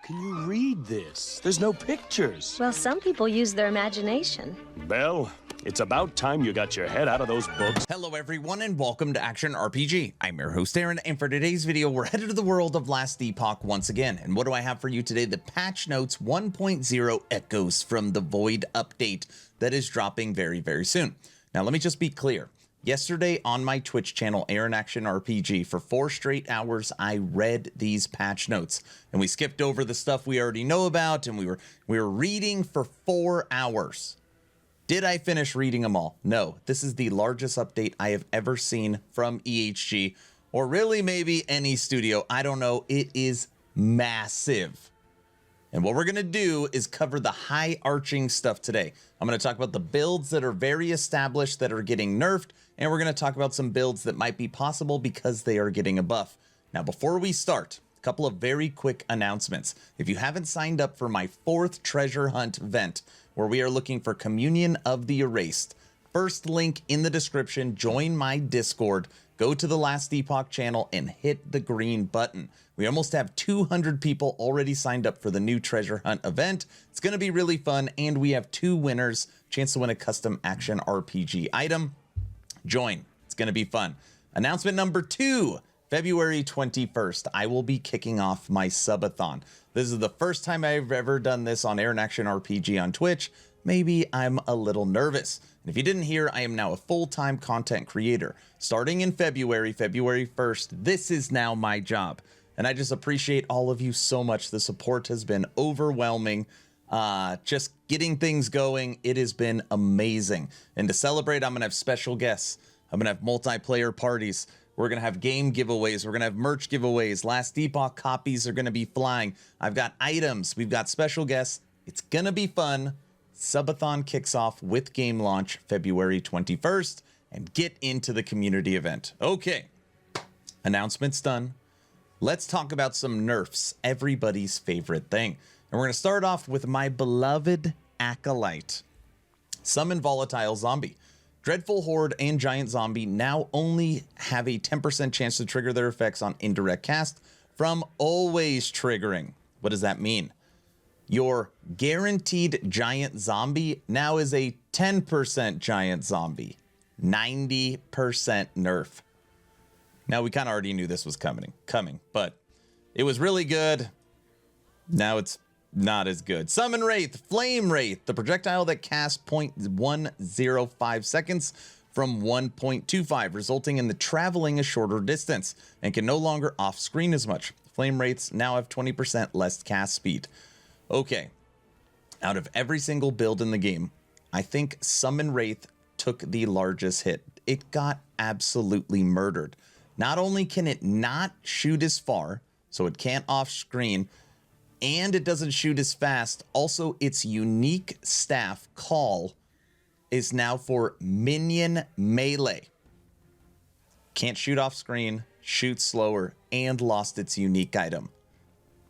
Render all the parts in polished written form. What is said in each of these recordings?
can you read this? There's no pictures. Well, some people use their imagination. Belle, it's about time you got your head out of those books. Hello everyone and welcome to Action RPG. I'm your host Aaron, and for today's video we're headed to the world of Last Epoch once again. And what do I have for you today? The patch notes 1.0 echoes from the Void update that is dropping very soon. Now let me just be clear. Yesterday on my Twitch channel, Aaron Action RPG, for 4 straight hours, I read these patch notes, and we skipped over the stuff we already know about, and we were reading for 4 hours. Did I finish reading them all? No. This is the largest update I have ever seen from EHG, or really maybe any studio. I don't know. It is massive. And what we're going to do is cover the high arching stuff today. I'm going to talk about the builds that are very established that are getting nerfed, and we're going to talk about some builds that might be possible because they are getting a buff. Now, before we start, a couple of very quick announcements. If you haven't signed up for my 4th treasure hunt event, where we are looking for Communion of the Erased, first link in the description, join my Discord, go to the Last Epoch channel and hit the green button. We almost have 200 people already signed up for the new treasure hunt event. It's going to be really fun, and we have 2 winners, chance to win a custom action RPG item. Join. It's going to be fun. Announcement number 2, February 21st, I will be kicking off my Subathon. This is the first time I've ever done this on Aaron Action RPG on Twitch. Maybe I'm a little nervous. And if you didn't hear, I am now a full-time content creator. Starting in February 1st, this is now my job. And I just appreciate all of you so much. The support has been overwhelming. Just getting things going, it has been amazing. And to celebrate, I'm going to have special guests. I'm going to have multiplayer parties. We're going to have game giveaways. We're going to have merch giveaways. Last Epoch copies are going to be flying. I've got items. We've got special guests. It's going to be fun. Subathon kicks off with game launch February 21st. And get into the community event. Okay. Announcements done. Let's talk about some nerfs, everybody's favorite thing. And we're going to start off with my beloved Acolyte. Summon Volatile Zombie. Dreadful Horde and Giant Zombie now only have a 10% chance to trigger their effects on indirect cast from always triggering. What does that mean? Your guaranteed Giant Zombie now is a 10% Giant Zombie. 90% nerf. Now, we kind of already knew this was coming, but it was really good. Now it's not as good. Summon Wraith, Flame Wraith, the projectile that casts 0.105 seconds from 1.25, resulting in the traveling a shorter distance and can no longer off-screen as much. Flame Wraiths now have 20% less cast speed. Okay, out of every single build in the game, I think Summon Wraith took the largest hit. It got absolutely murdered. Not only can it not shoot as far, so it can't off-screen, and it doesn't shoot as fast, also its unique staff call is now for minion melee. Can't shoot off-screen, shoots slower, and lost its unique item.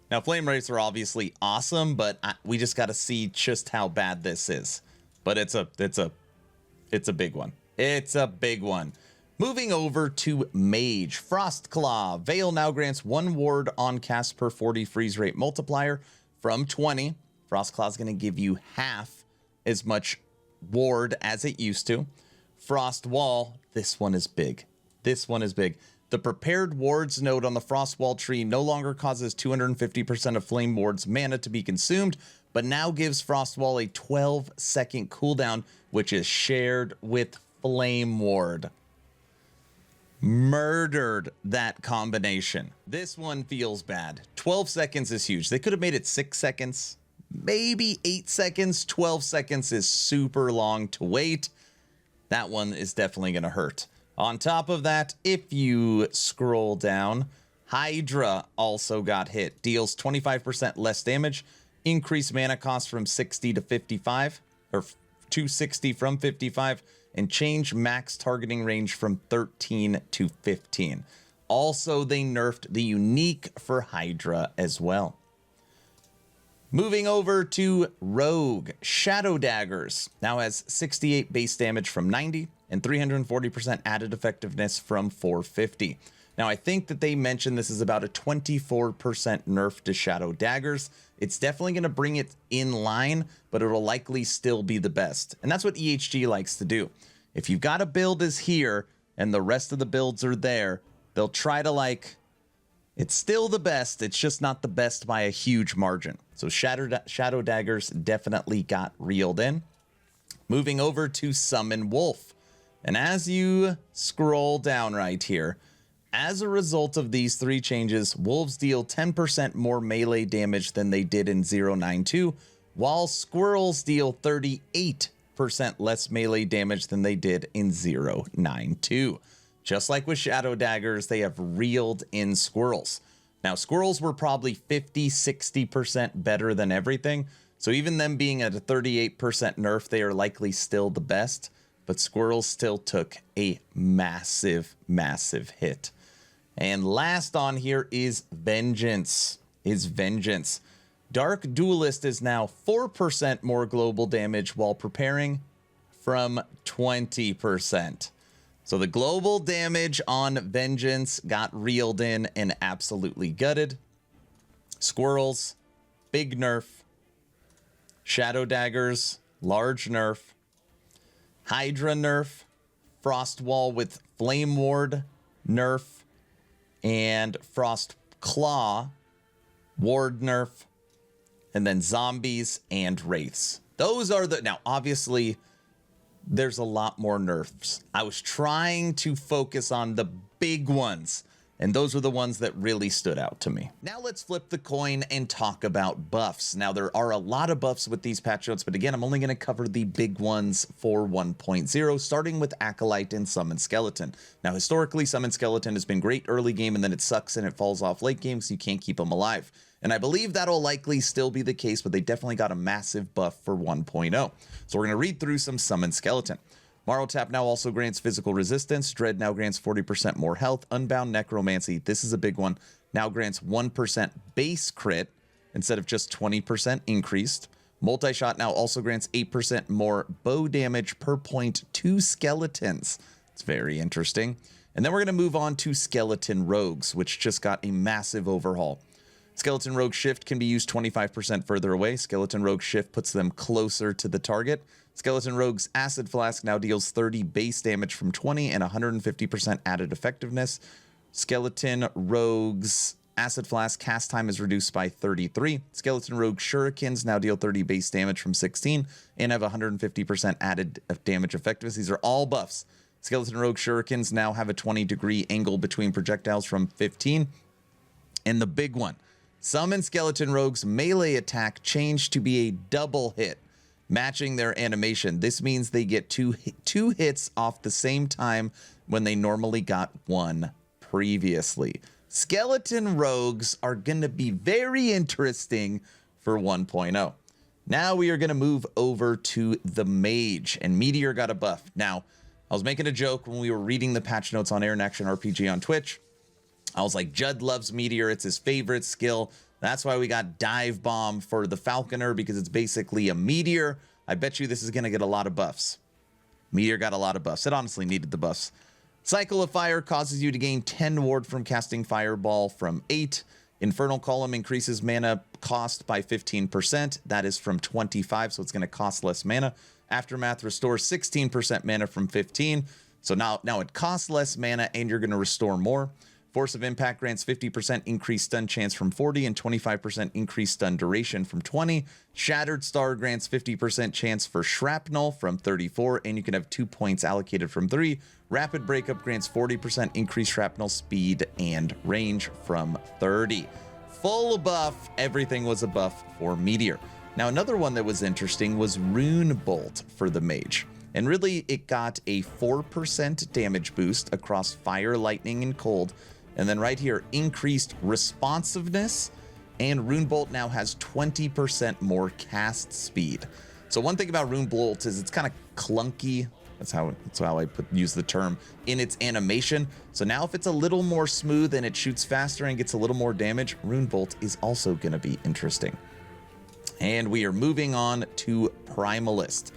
Now, Flame Wraiths are obviously awesome, but we just got to see just how bad this is. But it's a big one. It's a big one. Moving over to Mage, Frostclaw. Veil now grants 1 ward on cast per 40 freeze rate multiplier from 20. Frostclaw is going to give you half as much ward as it used to. Frost Wall, this one is big. This one is big. The prepared wards node on the Frost Wall tree no longer causes 250% of flame wards mana to be consumed, but now gives Frost Wall a 12-second cooldown, which is shared with Flame Ward. Murdered that combination. This one feels bad. 12 seconds is huge. They could have made it 6 seconds, maybe 8 seconds. 12 seconds is super long to wait. That one is definitely going to hurt. On top of that, if you scroll down, Hydra also got hit. Deals 25% less damage, increased mana cost from 60 to 55, or 260 from 55, and change max targeting range from 13 to 15. Also, they nerfed the unique for Hydra as well. Moving over to Rogue, Shadow Daggers now has 68 base damage from 90 and 340% added effectiveness from 450. Now, I think that they mentioned this is about a 24% nerf to Shadow Daggers. It's definitely going to bring it in line, but it'll likely still be the best. And that's what EHG likes to do. If you've got a build is here and the rest of the builds are there, they'll try to like, it's still the best. It's just not the best by a huge margin. So Shadow Daggers definitely got reeled in. Moving over to Summon Wolf. And as you scroll down right here, as a result of these 3 changes, wolves deal 10% more melee damage than they did in 092, while squirrels deal 38% less melee damage than they did in 092. Just like with Shadow Daggers, they have reeled in squirrels. Now, squirrels were probably 50-60% better than everything, so even them being at a 38% nerf, they are likely still the best, but squirrels still took a massive, massive hit. And last on here is Vengeance. Dark Duelist is now 4% more global damage while preparing from 20%. So the global damage on Vengeance got reeled in and absolutely gutted. Squirrels, big nerf. Shadow Daggers, large nerf. Hydra nerf. Frost Wall with Flame Ward nerf. And Frost Claw, Ward nerf, and then Zombies and Wraiths. Those are the... Now, obviously, there's a lot more nerfs. I was trying to focus on the big ones, and those were the ones that really stood out to me. Now let's flip the coin and talk about buffs. Now, there are a lot of buffs with these patch notes, but again, I'm only going to cover the big ones for 1.0, starting with Acolyte and Summon Skeleton. Now, historically, Summon Skeleton has been great early game, and then it sucks and it falls off late game, so you can't keep them alive. And I believe that'll likely still be the case, but they definitely got a massive buff for 1.0. So we're going to read through some Summon Skeleton. Marrowtap now also grants physical resistance. Dread now grants 40% more health. Unbound Necromancy, this is a big one, now grants 1% base crit instead of just 20% increased. Multi-Shot now also grants 8% more bow damage per point to skeletons. It's very interesting. And then we're going to move on to Skeleton Rogues, which just got a massive overhaul. Skeleton Rogue Shift can be used 25% further away. Skeleton Rogue Shift puts them closer to the target. Skeleton Rogue's Acid Flask now deals 30 base damage from 20 and 150% added effectiveness. Skeleton Rogue's Acid Flask cast time is reduced by 33. Skeleton Rogue Shurikens now deal 30 base damage from 16 and have 150% added damage effectiveness. These are all buffs. Skeleton Rogue Shurikens now have a 20-degree angle between projectiles from 15. And the big one, Summon Skeleton Rogue's melee attack changed to be a double hit, matching their animation. This means they get two hits off the same time when they normally got one previously. Skeleton Rogues are going to be very interesting for 1.0. Now we are going to move over to the Mage, and Meteor got a buff. Now, I was making a joke when we were reading the patch notes on Air and Action RPG on Twitch. I was like, Judd loves Meteor. It's his favorite skill. That's why we got Dive Bomb for the Falconer, because it's basically a meteor. I bet you this is going to get a lot of buffs. Meteor got a lot of buffs. It honestly needed the buffs. Cycle of Fire causes you to gain 10 ward from casting Fireball from 8. Infernal Column increases mana cost by 15%. That is from 25, so it's going to cost less mana. Aftermath restores 16% mana from 15. So now it costs less mana and you're going to restore more. Force of Impact grants 50% increased stun chance from 40 and 25% increased stun duration from 20. Shattered Star grants 50% chance for Shrapnel from 34, and you can have 2 points allocated from 3. Rapid Breakup grants 40% increased shrapnel speed and range from 30. Full buff, everything was a buff for Meteor. Now, another one that was interesting was Rune Bolt for the Mage. And really, it got a 4% damage boost across Fire, Lightning, and Cold. And then right here, increased responsiveness, and Rune Bolt now has 20% more cast speed. So one thing about Rune Bolt is it's kind of clunky. That's how I use the term in its animation. So now if it's a little more smooth and it shoots faster and gets a little more damage, Rune Bolt is also going to be interesting. And we are moving on to Primalist.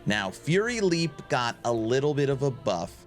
Now, Fury Leap got a little bit of a buff.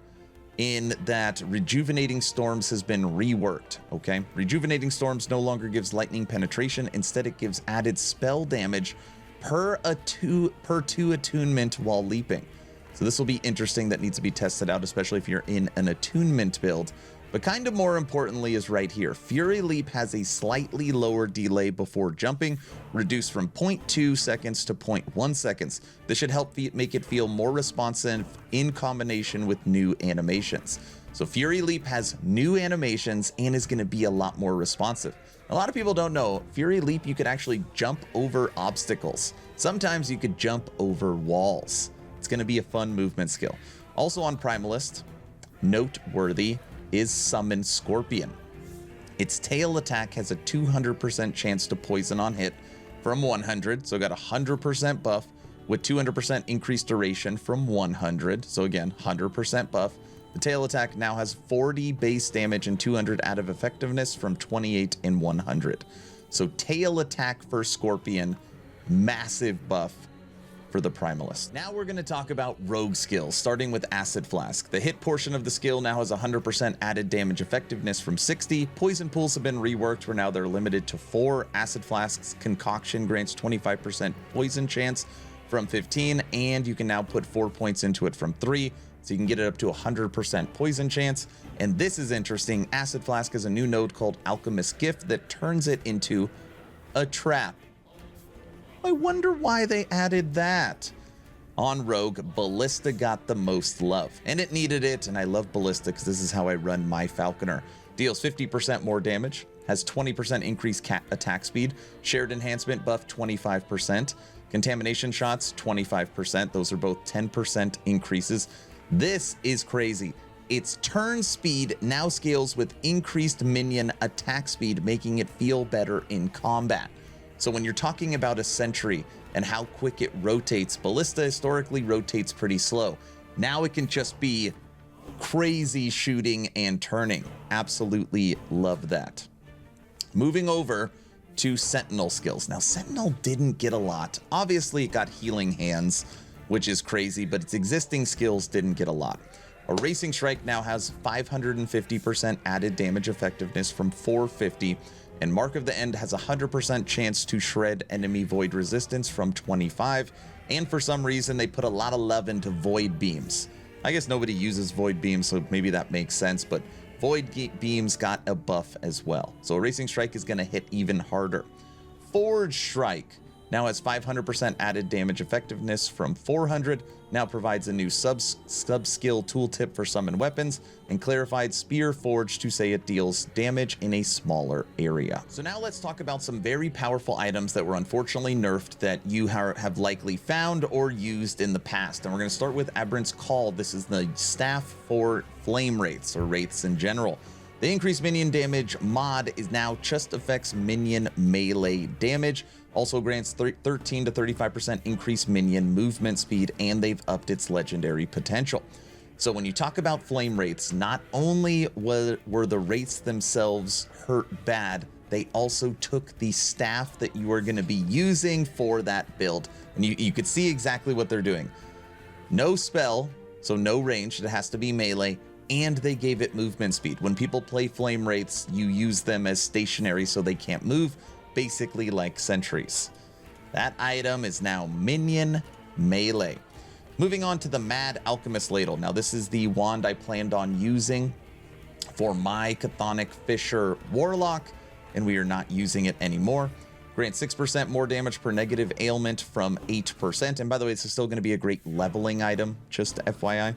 in that Rejuvenating Storms has been reworked, okay? Rejuvenating Storms no longer gives lightning penetration. Instead, it gives added spell damage per two attunement while leaping. So this will be interesting. That needs to be tested out, especially if you're in an attunement build. But kind of more importantly is right here. Fury Leap has a slightly lower delay before jumping, reduced from 0.2 seconds to 0.1 seconds. This should help make it feel more responsive in combination with new animations. So Fury Leap has new animations and is going to be a lot more responsive. A lot of people don't know, Fury Leap, you could actually jump over obstacles. Sometimes you could jump over walls. It's going to be a fun movement skill. Also on Primalist, noteworthy, is Summon Scorpion. Its tail attack has a 200% chance to poison on hit from 100, so got 100% buff with 200% increased duration from 100, so again 100% buff. The tail attack now has 40 base damage and 200 added effectiveness from 28 and 100. So tail attack for Scorpion, massive buff for the Primalist. Now we're going to talk about rogue skills, starting with Acid Flask. The hit portion of the skill now has 100% added damage effectiveness from 60. Poison pools have been reworked where now they're limited to 4. Acid Flask's concoction grants 25% poison chance from 15, and you can now put 4 points into it from 3, so you can get it up to 100% poison chance. And this is interesting. Acid Flask has a new node called Alchemist's Gift that turns it into a trap. I wonder why they added that. On Rogue, Ballista got the most love, and it needed it, and I love Ballista because this is how I run my Falconer. Deals 50% more damage, has 20% increased attack speed, shared enhancement buff 25%, contamination shots 25%. Those are both 10% increases. This is crazy. Its turn speed now scales with increased minion attack speed, making it feel better in combat. So when you're talking about a sentry and how quick it rotates, Ballista historically rotates pretty slow. Now it can just be crazy shooting and turning. Absolutely love that. Moving over to Sentinel skills. Now Sentinel didn't get a lot. Obviously it got Healing Hands, which is crazy, but its existing skills didn't get a lot. A Racing Strike now has 550% added damage effectiveness from 450. And Mark of the End has a 100% chance to shred enemy void resistance from 25. And for some reason, they put a lot of love into void beams. I guess nobody uses void beams, so maybe that makes sense, but void beams got a buff as well. So Racing Strike is going to hit even harder. Forge Strike now has 500% added damage effectiveness from 400, now provides a new sub-skill tooltip for summon weapons, and clarified Spear Forge to say it deals damage in a smaller area. So now let's talk about some very powerful items that were unfortunately nerfed that you have likely found or used in the past. And we're going to start with Aberrant's Call. This is the staff for flame wraiths, or wraiths in general. The increased minion damage mod is now just affects minion melee damage. Also grants 13 to 35% increased minion movement speed, and they've upped its legendary potential. So when you talk about flame wraiths, not only were the wraiths themselves hurt bad, they also took the staff that you are going to be using for that build. And you could see exactly what they're doing. No spell, so no range, it has to be melee, and they gave it movement speed. When people play flame wraiths, you use them as stationary so they can't move, basically like sentries. That item is now minion melee. Moving on to the Mad Alchemist Ladle. Now this is the wand I planned on using for my Chthonic Fisher Warlock, and we are not using it anymore. Grants 6% more damage per negative ailment from 8%. And by the way, this is still going to be a great leveling item, just FYI.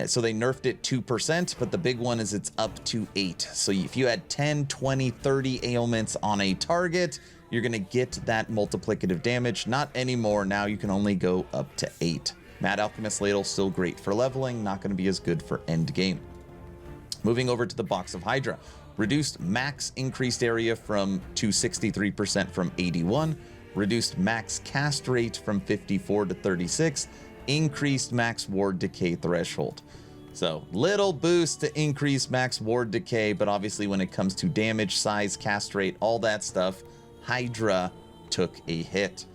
So they nerfed it 2%, but the big one is it's up to 8. So if you had 10, 20, 30 ailments on a target, you're going to get that multiplicative damage. Not anymore. Now you can only go up to 8. Mad Alchemist Ladle, still great for leveling, not going to be as good for end game. Moving over to the Box of Hydra. Reduced max increased area to 63% from 81. Reduced max cast rate from 54 to 36. Increased max ward decay threshold. So little boost to increase max ward decay, but obviously when it comes to damage, size, cast rate, all that stuff, Hydra took a hit.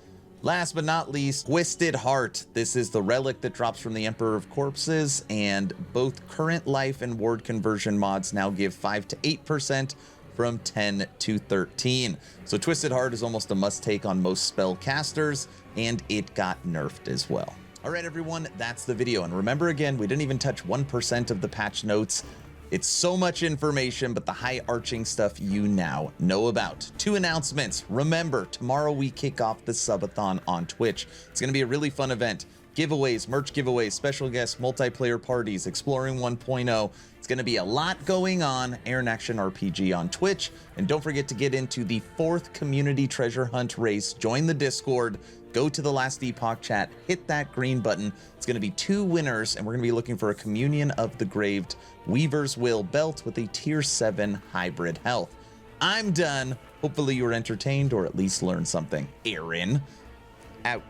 Last but not least, Twisted Heart. This is the relic that drops from the Emperor of Corpses, and both current life and ward conversion mods now give 5 to 8% from 10 to 13. So Twisted Heart is almost a must-take on most spell casters, and it got nerfed as well. All right, everyone, that's the video. And remember, again, we didn't even touch 1% of the patch notes. It's so much information, but the high-arching stuff you now know about. 2 announcements. Remember, tomorrow we kick off the Subathon on Twitch. It's going to be a really fun event. Giveaways, merch giveaways, special guests, multiplayer parties, Exploring 1.0. It's going to be a lot going on. Aaron Action RPG on Twitch. And don't forget to get into the 4th community treasure hunt race. Join the Discord. Go to the Last Epoch chat. Hit that green button. It's going to be 2 winners, and we're going to be looking for a Communion of the Graved Weaver's Will belt with a tier 7 hybrid health. I'm done. Hopefully you were entertained or at least learned something. Aaron, out.